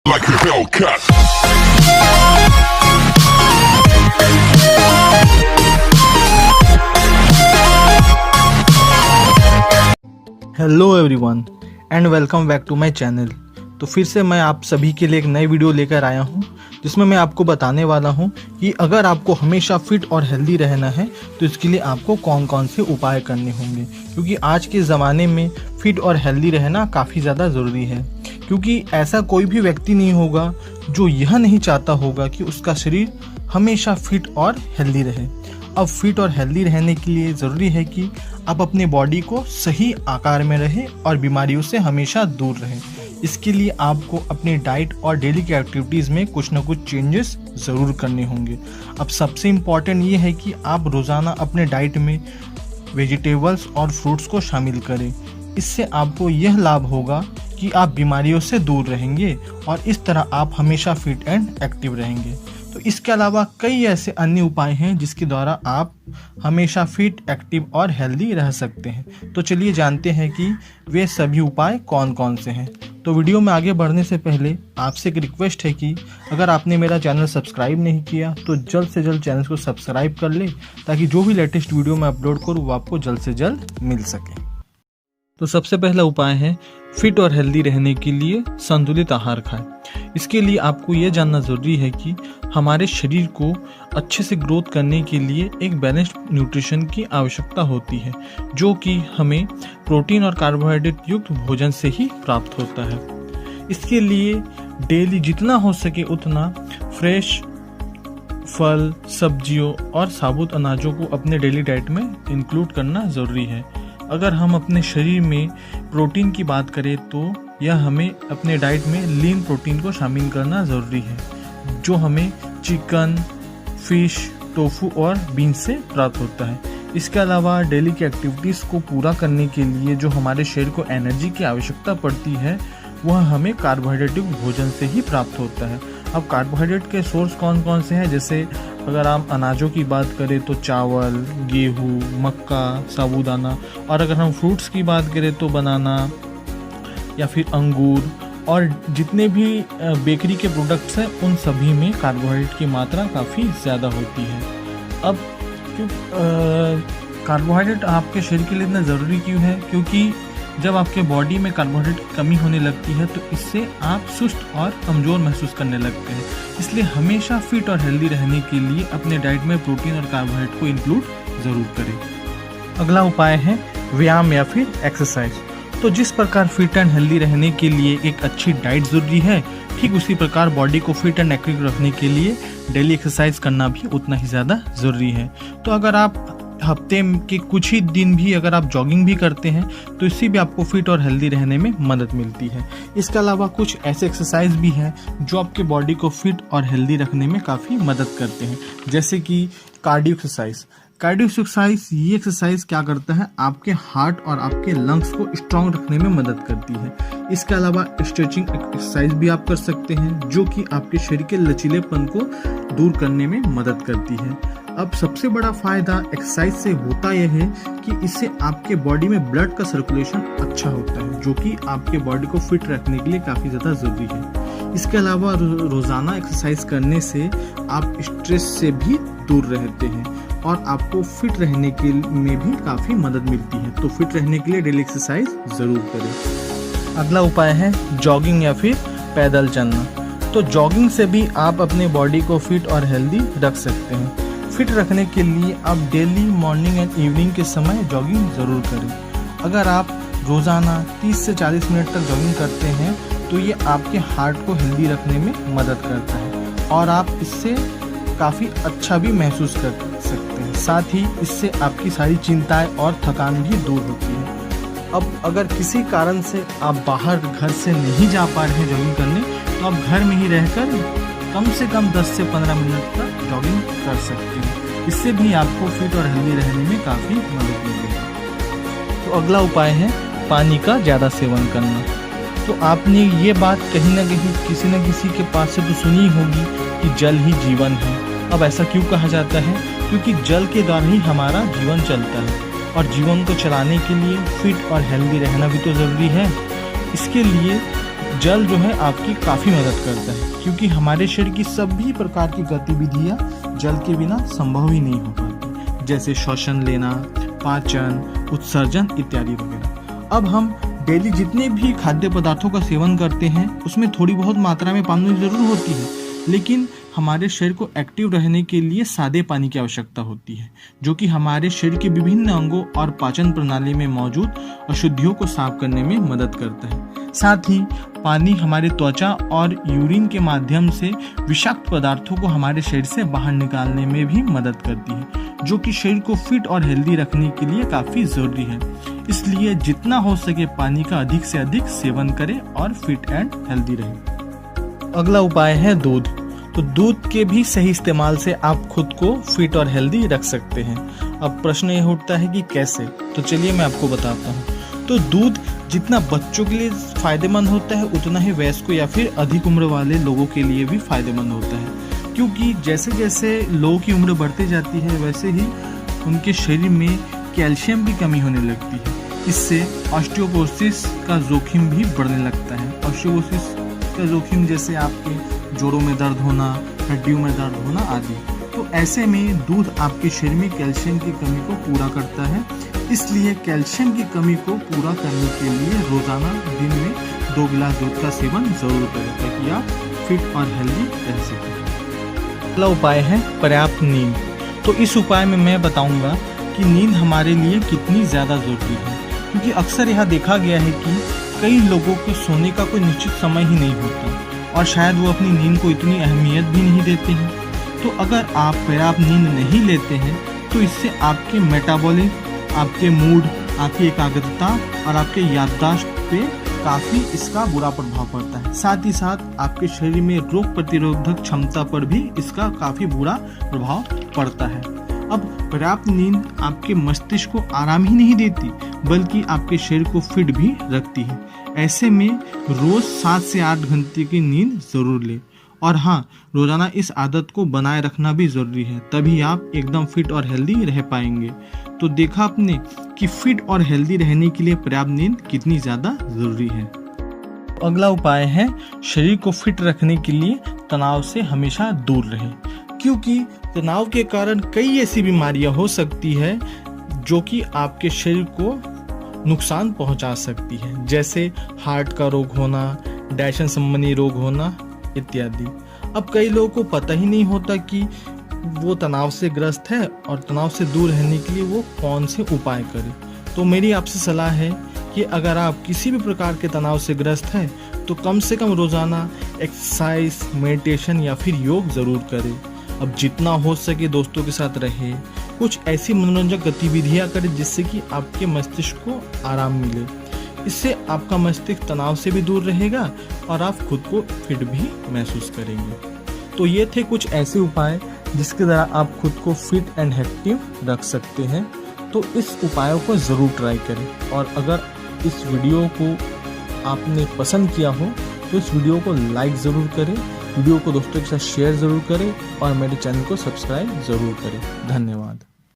like a Hellcat. Hello everyone and welcome back to my channel. तो फिर से मैं आप सभी के लिए एक नई वीडियो लेकर आया हूं, जिसमें मैं आपको बताने वाला हूं कि अगर आपको हमेशा फिट और हेल्दी रहना है तो इसके लिए आपको कौन कौन से उपाय करने होंगे। क्योंकि आज के ज़माने में फिट और हेल्दी रहना काफ़ी ज़्यादा ज़रूरी है, क्योंकि ऐसा कोई भी व्यक्ति नहीं होगा जो यह नहीं चाहता होगा कि उसका शरीर हमेशा फिट और हेल्दी रहे। अब फिट और हेल्दी रहने के लिए ज़रूरी है कि आप अपने बॉडी को सही आकार में रहें और बीमारियों से हमेशा दूर रहें। इसके लिए आपको अपनी डाइट और डेली की एक्टिविटीज़ में कुछ ना कुछ चेंजेस ज़रूर करने होंगे। अब सबसे इम्पॉर्टेंट ये है कि आप रोज़ाना अपने डाइट में वेजिटेबल्स और फ्रूट्स को शामिल करें। इससे आपको यह लाभ होगा कि आप बीमारियों से दूर रहेंगे और इस तरह आप हमेशा फिट एंड एक्टिव रहेंगे। तो इसके अलावा कई ऐसे अन्य उपाय हैं जिसके द्वारा आप हमेशा फिट, एक्टिव और हेल्दी रह सकते हैं। तो चलिए जानते हैं कि वे सभी उपाय कौन कौन से हैं। तो वीडियो में आगे बढ़ने से पहले आपसे एक रिक्वेस्ट है कि अगर आपने मेरा चैनल सब्सक्राइब नहीं किया तो जल्द से जल्द चैनल को सब्सक्राइब कर ले, ताकि जो भी लेटेस्ट वीडियो मैं अपलोड करूँ वो आपको जल्द से जल्द मिल सके। तो सबसे पहला उपाय है फिट और हेल्दी रहने के लिए संतुलित आहार खाएं। इसके लिए आपको ये जानना ज़रूरी है कि हमारे शरीर को अच्छे से ग्रोथ करने के लिए एक बैलेंस्ड न्यूट्रिशन की आवश्यकता होती है, जो कि हमें प्रोटीन और कार्बोहाइड्रेट युक्त भोजन से ही प्राप्त होता है। इसके लिए डेली जितना हो सके उतना फ्रेश फल, सब्जियों और साबुत अनाजों को अपने डेली डाइट में इंक्लूड करना ज़रूरी है। अगर हम अपने शरीर में प्रोटीन की बात करें तो यह हमें अपने डाइट में लीन प्रोटीन को शामिल करना ज़रूरी है, जो हमें चिकन, फिश, टोफू और बीन्स से प्राप्त होता है। इसके अलावा डेली की एक्टिविटीज़ को पूरा करने के लिए जो हमारे शरीर को एनर्जी की आवश्यकता पड़ती है वह हमें कार्बोहाइड्रेट युक्त भोजन से ही प्राप्त होता है। अब कार्बोहाइड्रेट के सोर्स कौन कौन से हैं, जैसे अगर हम अनाजों की बात करें तो चावल, गेहूँ, मक्का, साबूदाना, और अगर हम फ्रूट्स की बात करें तो बनाना या फिर अंगूर, और जितने भी बेकरी के प्रोडक्ट्स हैं उन सभी में कार्बोहाइड्रेट की मात्रा काफ़ी ज़्यादा होती है। अब क्यों कार्बोहाइड्रेट आपके शरीर के लिए इतना ज़रूरी क्यों है? क्योंकि जब आपके बॉडी में कार्बोहाइड्रेट की कमी होने लगती है तो इससे आप सुस्त और कमज़ोर महसूस करने लगते हैं। इसलिए हमेशा फिट और हेल्दी रहने के लिए अपने डाइट में प्रोटीन और कार्बोहाइड्रेट को इंक्लूड ज़रूर करें। अगला उपाय है व्यायाम या फिर एक्सरसाइज। तो जिस प्रकार फिट एंड हेल्दी रहने के लिए एक अच्छी डाइट ज़रूरी है, ठीक उसी प्रकार बॉडी को फिट एंड एक्टिव रखने के लिए डेली एक्सरसाइज करना भी उतना ही ज़्यादा ज़रूरी है। तो अगर आप हफ्ते के कुछ ही दिन भी अगर आप जॉगिंग भी करते हैं तो इससे भी आपको फिट और हेल्दी रहने में मदद मिलती है। इसके अलावा कुछ ऐसे एक्सरसाइज भी हैं जो आपके बॉडी को फिट और हेल्दी रखने में काफ़ी मदद करते हैं, जैसे कि कार्डियो एक्सरसाइज। कार्डियो एक्सरसाइज ये एक्सरसाइज क्या करता है, आपके हार्ट और आपके लंग्स को स्ट्रांग रखने में मदद करती है। इसके अलावा स्ट्रेचिंग एक्सरसाइज भी आप कर सकते हैं, जो कि आपके शरीर के लचीलेपन को दूर करने में मदद करती है। अब सबसे बड़ा फ़ायदा एक्सरसाइज से होता यह है कि इससे आपके बॉडी में ब्लड का सर्कुलेशन अच्छा होता है, जो कि आपके बॉडी को फिट रखने के लिए काफ़ी ज़्यादा ज़रूरी है। इसके अलावा रोज़ाना एक्सरसाइज करने से आप स्ट्रेस से भी दूर रहते हैं और आपको फिट रहने के में भी काफ़ी मदद मिलती है। तो फिट रहने के लिए डेली एक्सरसाइज ज़रूर करें। अगला उपाय है जॉगिंग या फिर पैदल चलना। तो जॉगिंग से भी आप अपने बॉडी को फिट और हेल्दी रख सकते हैं। फिट रखने के लिए आप डेली मॉर्निंग एंड इवनिंग के समय जॉगिंग ज़रूर करें। अगर आप रोज़ाना 30 से 40 मिनट तक जॉगिंग करते हैं तो ये आपके हार्ट को हेल्दी रखने में मदद करता है और आप इससे काफ़ी अच्छा भी महसूस कर सकते हैं। साथ ही इससे आपकी सारी चिंताएं और थकान भी दूर होती है। अब अगर किसी कारण से आप बाहर घर से नहीं जा पा रहे हैं जॉगिंग करने, तो आप घर में ही रहकर कम से कम 10 से 15 मिनट तक जॉगिंग कर सकते हैं। इससे भी आपको फिट और हेल्दी रहने में काफ़ी मदद मिलेगी। तो अगला उपाय है पानी का ज़्यादा सेवन करना। तो आपने ये बात कहीं ना कहीं किसी न किसी के पास से तो सुनी होगी कि जल ही जीवन है। अब ऐसा क्यों कहा जाता है? क्योंकि जल के द्वारा ही हमारा जीवन चलता है और जीवन को चलाने के लिए फिट और हेल्दी रहना भी तो ज़रूरी है। इसके लिए जल जो है आपकी काफ़ी मदद करता है, क्योंकि हमारे शरीर की सभी प्रकार की गतिविधियाँ जल के बिना संभव ही नहीं हो पाती, जैसे श्वसन लेना, पाचन, उत्सर्जन इत्यादि वगैरह। अब हम डेली जितने भी खाद्य पदार्थों का सेवन करते हैं उसमें थोड़ी बहुत मात्रा में पानी जरूर होती है, लेकिन हमारे शरीर को एक्टिव रहने के लिए सादे पानी की आवश्यकता होती है, जो कि हमारे शरीर के विभिन्न अंगों और पाचन प्रणाली में मौजूद अशुद्धियों को साफ करने में मदद करता है। साथ ही पानी हमारे त्वचा और यूरिन के माध्यम से विषाक्त पदार्थों को हमारे शरीर से बाहर निकालने में भी मदद करती है, जो कि शरीर को फिट और हेल्दी रखने के लिए काफ़ी ज़रूरी है। इसलिए जितना हो सके पानी का अधिक से अधिक सेवन करें और फिट एंड हेल्दी रहें। अगला उपाय है दूध। तो दूध के भी सही इस्तेमाल से आप खुद को फिट और हेल्दी रख सकते हैं। अब प्रश्न ये उठता है कि कैसे, तो चलिए मैं आपको बताता हूँ। तो दूध जितना बच्चों के लिए फ़ायदेमंद होता है उतना ही वयस्कों या फिर अधिक उम्र वाले लोगों के लिए भी फ़ायदेमंद होता है, क्योंकि जैसे जैसे लोगों की उम्र बढ़ती जाती है वैसे ही उनके शरीर में कैल्शियम की कमी होने लगती है। इससे ऑस्टियोपोरोसिस का जोखिम भी बढ़ने लगता है। ऑस्टियोपोरोसिस का जोखिम जैसे आपके जोड़ों में दर्द होना, हड्डियों में दर्द होना आदि। तो ऐसे में दूध आपके शरीर में कैल्शियम की कमी को पूरा करता है। इसलिए कैल्शियम की कमी को पूरा करने के लिए रोजाना दिन में 2 गिलास दूध का सेवन जरूर करें, ताकि आप फिट और हेल्दी रह सकें। अगला उपाय है पर्याप्त नींद। तो इस उपाय में मैं बताऊंगा कि नींद हमारे लिए कितनी ज़्यादा ज़रूरी है, क्योंकि अक्सर यह देखा गया है कि कई लोगों को सोने का कोई निश्चित समय ही नहीं होता और शायद वो अपनी नींद को इतनी अहमियत भी नहीं देते हैं। तो अगर आप पर्याप्त नींद नहीं लेते हैं तो इससे आपके मेटाबॉलिक, आपके मूड, आपकी एकाग्रता और आपके याददाश्त पे काफ़ी इसका बुरा प्रभाव पड़ता है। साथ ही साथ आपके शरीर में रोग प्रतिरोधक क्षमता पर भी इसका काफ़ी बुरा प्रभाव पड़ता है। अब पर्याप्त नींद आपके मस्तिष्क को आराम ही नहीं देती, बल्कि आपके शरीर को फिट भी रखती है। ऐसे में रोज 7 से 8 घंटे की नींद जरूर लें। और हाँ, रोजाना इस आदत को बनाए रखना भी जरूरी है, तभी आप एकदम फिट और हेल्दी रह पाएंगे। तो देखा आपने कि फिट और हेल्दी रहने के लिए पर्याप्त नींद कितनी ज़्यादा ज़रूरी है। अगला उपाय है शरीर को फिट रखने के लिए तनाव से हमेशा दूर रहें, क्योंकि तनाव के कारण कई ऐसी बीमारियां हो सकती है जो कि आपके शरीर को नुकसान पहुंचा सकती है, जैसे हार्ट का रोग होना, डाइजेशन संबंधी रोग होना इत्यादि। अब कई लोगों को पता ही नहीं होता कि वो तनाव से ग्रस्त है और तनाव से दूर रहने के लिए वो कौन से उपाय करें। तो मेरी आपसे सलाह है कि अगर आप किसी भी प्रकार के तनाव से ग्रस्त हैं तो कम से कम रोज़ाना एक्सरसाइज, मेडिटेशन या फिर योग ज़रूर करें। अब जितना हो सके दोस्तों के साथ रहें, कुछ ऐसी मनोरंजक गतिविधियाँ करें जिससे कि आपके मस्तिष्क को आराम मिले। इससे आपका मस्तिष्क तनाव से भी दूर रहेगा और आप खुद को फिट भी महसूस करेंगे। तो ये थे कुछ ऐसे उपाय जिसके द्वारा आप खुद को फिट एंड एक्टिव रख सकते हैं। तो इस उपायों को ज़रूर ट्राई करें, और अगर इस वीडियो को आपने पसंद किया हो तो इस वीडियो को लाइक ज़रूर करें, वीडियो को दोस्तों के साथ शेयर ज़रूर करें और मेरे चैनल को सब्सक्राइब ज़रूर करें। धन्यवाद।